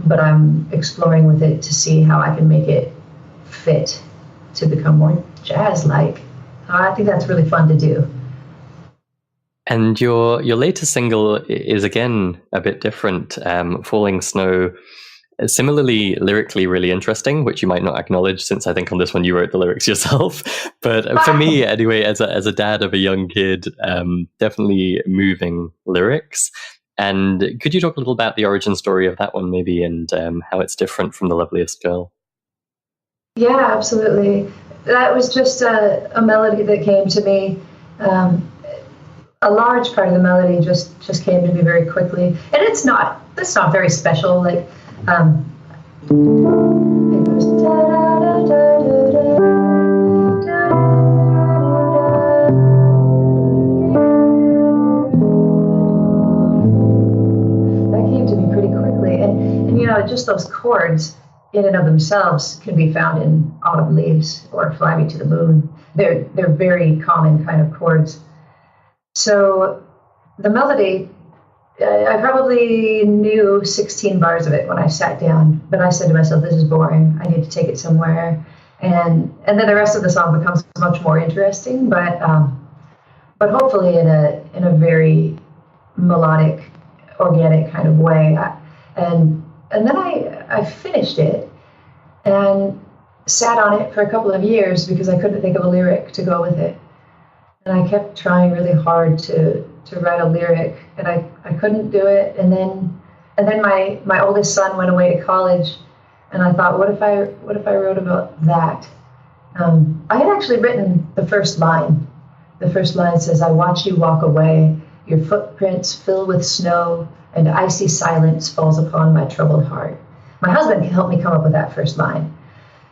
But I'm exploring with it to see how I can make it fit to become more jazz-like. I think that's really fun to do. And your latest single is again a bit different. Falling Snow, similarly lyrically really interesting, which you might not acknowledge, since I think on this one you wrote the lyrics yourself. But for me, anyway, as a dad of a young kid, definitely moving lyrics. And could you talk a little about the origin story of that one, maybe, and how it's different from The Loveliest Girl? Yeah, absolutely. That was just a melody that came to me. A large part of the melody just came to me very quickly, and it's not very special. Like it goes da da da da da da. That came to me pretty quickly, and just those chords in and of themselves can be found in Autumn Leaves or Fly Me to the Moon. They're very common kind of chords. So the melody, I probably knew 16 bars of it when I sat down, but I said to myself, this is boring. I need to take it somewhere. And then the rest of the song becomes much more interesting, but hopefully in a very melodic, organic kind of way. And then I finished it and sat on it for a couple of years because I couldn't think of a lyric to go with it. And I kept trying really hard to write a lyric, and I couldn't do it. And then my oldest son went away to college, and I thought, what if I wrote about that? I had actually written the first line. The first line says, "I watch you walk away, your footprints fill with snow, and icy silence falls upon my troubled heart." My husband helped me come up with that first line,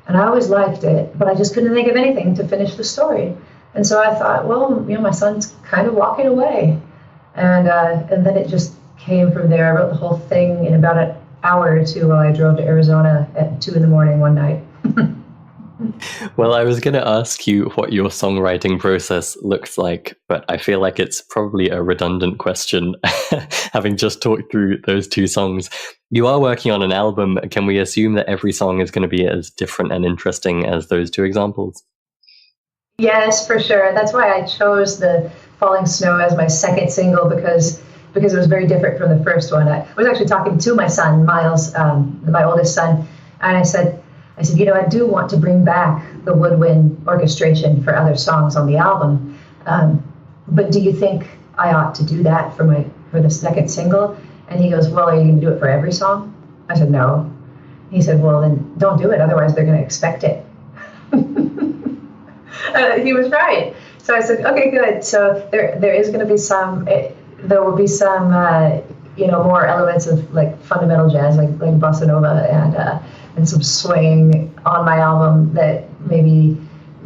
and I always liked it, but I just couldn't think of anything to finish the story. And so I thought, well, my son's kind of walking away. And then it just came from there. I wrote the whole thing in about an hour or two while I drove to Arizona at 2 a.m. one night. Well, I was going to ask you what your songwriting process looks like, but I feel like it's probably a redundant question, having just talked through those 2 songs. You are working on an album. Can we assume that every song is going to be as different and interesting as those 2 examples? Yes, for sure. That's why I chose the Falling Snow as my second single, because it was very different from the first one. I was actually talking to my son, Miles, my oldest son, and I said, I do want to bring back the woodwind orchestration for other songs on the album, but do you think I ought to do that for the second single? And he goes, well, are you going to do it for every song? I said, no. He said, well, then don't do it, otherwise they're going to expect it. He was right. So I said, okay, good. So there is going to be some, there will be some, more elements of like fundamental jazz, like bossa nova and some swing on my album that maybe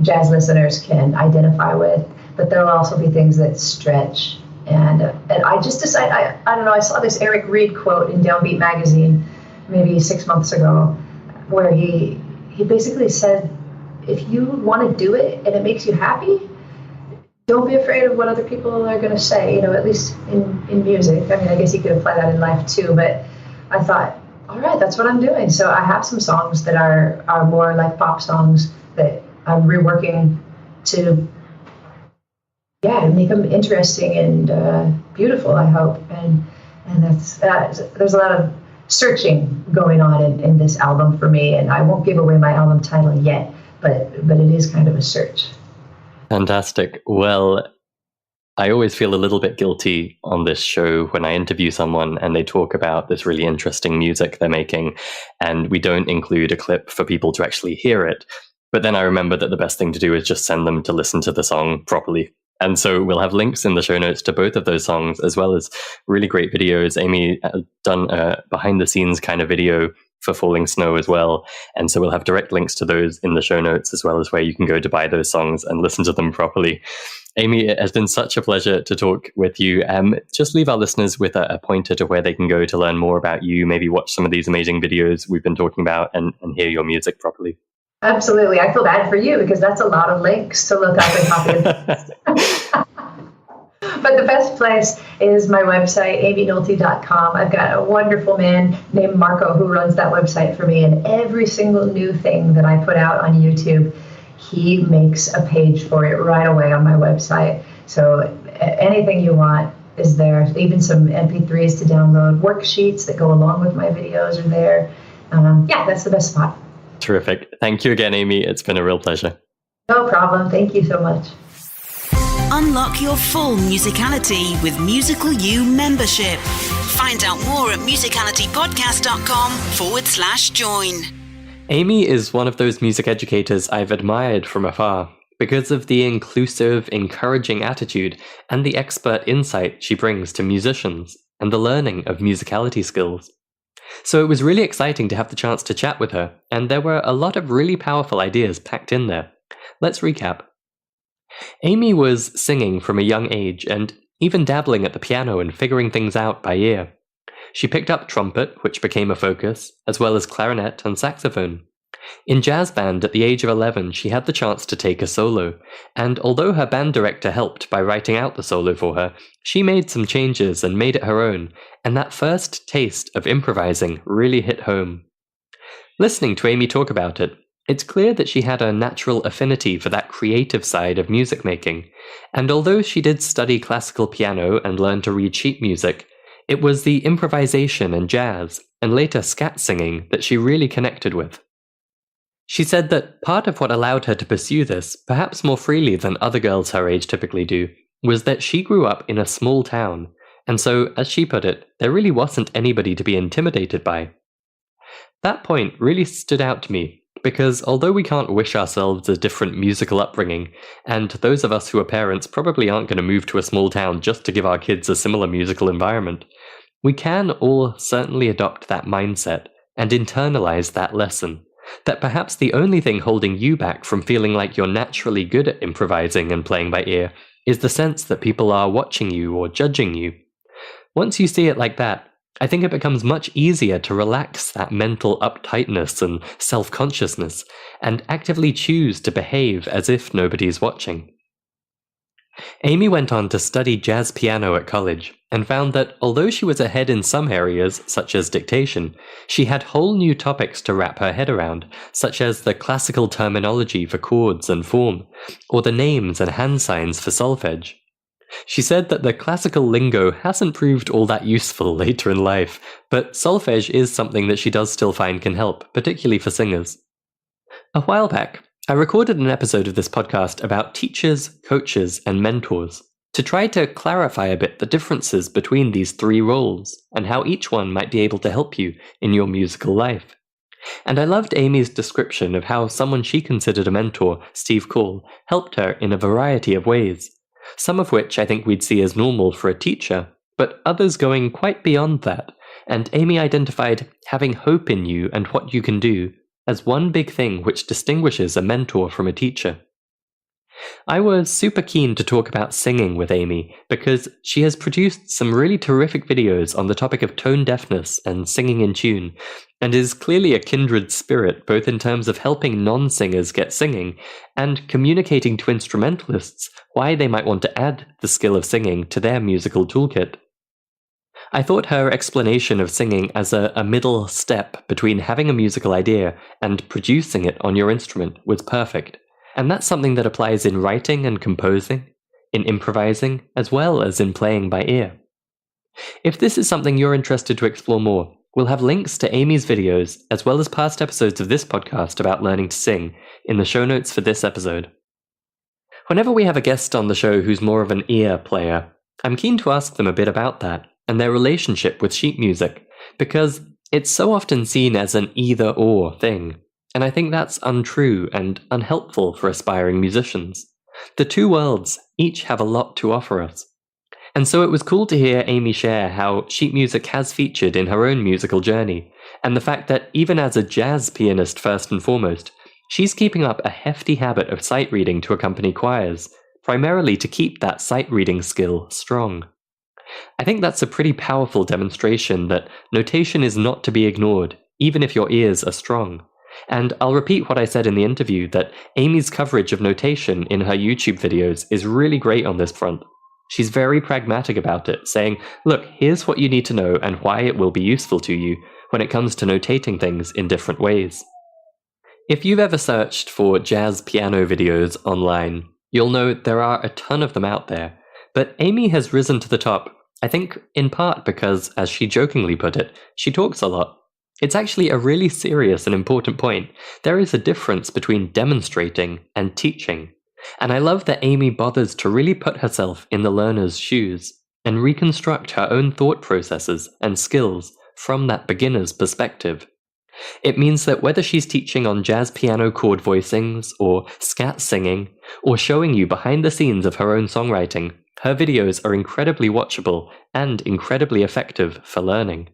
jazz listeners can identify with. But there will also be things that stretch. And I just decided, I don't know, I saw this Eric Reed quote in Downbeat magazine maybe 6 months ago, where he basically said, if you want to do it and it makes you happy, don't be afraid of what other people are going to say, at least in music. I mean, I guess you could apply that in life too, but I thought, all right, that's what I'm doing. So I have some songs that are more like pop songs that I'm reworking to, make them interesting and beautiful, I hope. And that's there's a lot of searching going on in this album for me, and I won't give away my album title yet, but it is kind of a search. Fantastic. Well, I always feel a little bit guilty on this show when I interview someone and they talk about this really interesting music they're making, and we don't include a clip for people to actually hear it. But then I remember that the best thing to do is just send them to listen to the song properly. And so we'll have links in the show notes to both of those songs, as well as really great videos. Aimee done a behind-the-scenes kind of video for Falling Snow as well. And so we'll have direct links to those in the show notes, as well as where you can go to buy those songs and listen to them properly. Aimee, it has been such a pleasure to talk with you. Just leave our listeners with a pointer to where they can go to learn more about you, maybe watch some of these amazing videos we've been talking about and hear your music properly. Absolutely. I feel bad for you because that's a lot of links to look up and copy. But the best place is my website, aimeenolte.com. I've got a wonderful man named Marco who runs that website for me, and every single new thing that I put out on YouTube, he makes a page for it right away on my website. So anything you want is there. Even some MP3s to download. Worksheets that go along with my videos are there. That's the best spot. Terrific. Thank you again, Aimee. It's been a real pleasure. No problem. Thank you so much. Unlock your full musicality with Musical You membership. Find out more at musicalitypodcast.com/join. Aimee is one of those music educators I've admired from afar because of the inclusive, encouraging attitude and the expert insight she brings to musicians and the learning of musicality skills. So it was really exciting to have the chance to chat with her, and there were a lot of really powerful ideas packed in there. Let's recap. Aimee was singing from a young age and even dabbling at the piano and figuring things out by ear. She picked up trumpet, which became a focus, as well as clarinet and saxophone. In jazz band at the age of 11, she had the chance to take a solo, and although her band director helped by writing out the solo for her, she made some changes and made it her own, and that first taste of improvising really hit home. Listening to Aimee talk about it, it's clear that she had a natural affinity for that creative side of music making, and although she did study classical piano and learn to read sheet music, it was the improvisation and jazz, and later scat singing, that she really connected with. She said that part of what allowed her to pursue this, perhaps more freely than other girls her age typically do, was that she grew up in a small town, and so, as she put it, there really wasn't anybody to be intimidated by. That point really stood out to me, because although we can't wish ourselves a different musical upbringing, and those of us who are parents probably aren't going to move to a small town just to give our kids a similar musical environment, we can all certainly adopt that mindset and internalize that lesson, that perhaps the only thing holding you back from feeling like you're naturally good at improvising and playing by ear is the sense that people are watching you or judging you. Once you see it like that, I think it becomes much easier to relax that mental uptightness and self-consciousness and actively choose to behave as if nobody's watching. Aimee went on to study jazz piano at college and found that although she was ahead in some areas, such as dictation, she had whole new topics to wrap her head around, such as the classical terminology for chords and form, or the names and hand signs for solfege. She said that the classical lingo hasn't proved all that useful later in life, but solfege is something that she does still find can help, particularly for singers. A while back, I recorded an episode of this podcast about teachers, coaches, and mentors, to try to clarify a bit the differences between these three roles, and how each one might be able to help you in your musical life. And I loved Aimee's description of how someone she considered a mentor, Steve Call, helped her in a variety of ways, some of which I think we'd see as normal for a teacher, but others going quite beyond that, and Aimee identified having hope in you and what you can do as one big thing which distinguishes a mentor from a teacher. I was super keen to talk about singing with Aimee because she has produced some really terrific videos on the topic of tone deafness and singing in tune, and is clearly a kindred spirit both in terms of helping non-singers get singing and communicating to instrumentalists why they might want to add the skill of singing to their musical toolkit. I thought her explanation of singing as a middle step between having a musical idea and producing it on your instrument was perfect. And that's something that applies in writing and composing, in improvising, as well as in playing by ear. If this is something you're interested to explore more, we'll have links to Aimee's videos, as well as past episodes of this podcast about learning to sing, in the show notes for this episode. Whenever we have a guest on the show who's more of an ear player, I'm keen to ask them a bit about that, and their relationship with sheet music, because it's so often seen as an either-or thing. And I think that's untrue and unhelpful for aspiring musicians. The two worlds each have a lot to offer us. And so it was cool to hear Aimee share how sheet music has featured in her own musical journey, and the fact that even as a jazz pianist first and foremost, she's keeping up a hefty habit of sight reading to accompany choirs, primarily to keep that sight reading skill strong. I think that's a pretty powerful demonstration that notation is not to be ignored, even if your ears are strong. And I'll repeat what I said in the interview, that Aimee's coverage of notation in her YouTube videos is really great on this front. She's very pragmatic about it, saying, look, here's what you need to know and why it will be useful to you when it comes to notating things in different ways. If you've ever searched for jazz piano videos online, you'll know there are a ton of them out there, but Aimee has risen to the top, I think in part because, as she jokingly put it, she talks a lot. It's actually a really serious and important point. There is a difference between demonstrating and teaching. And I love that Aimee bothers to really put herself in the learner's shoes and reconstruct her own thought processes and skills from that beginner's perspective. It means that whether she's teaching on jazz piano chord voicings or scat singing or showing you behind the scenes of her own songwriting, her videos are incredibly watchable and incredibly effective for learning.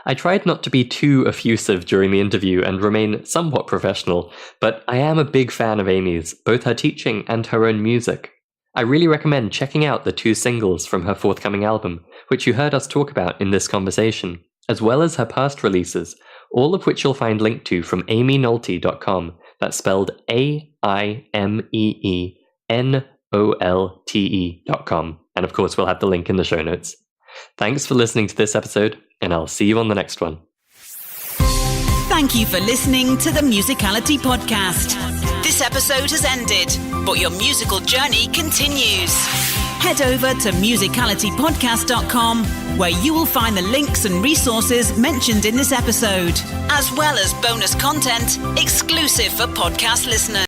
I tried not to be too effusive during the interview and remain somewhat professional, but I am a big fan of Aimee's, both her teaching and her own music. I really recommend checking out the 2 singles from her forthcoming album, which you heard us talk about in this conversation, as well as her past releases, all of which you'll find linked to from aimeenolte.com. That's spelled AIMEENOLTE.com. And of course, we'll have the link in the show notes. Thanks for listening to this episode, and I'll see you on the next one. Thank you for listening to the Musicality Podcast. This episode has ended, but your musical journey continues. Head over to musicalitypodcast.com, where you will find the links and resources mentioned in this episode, as well as bonus content exclusive for podcast listeners.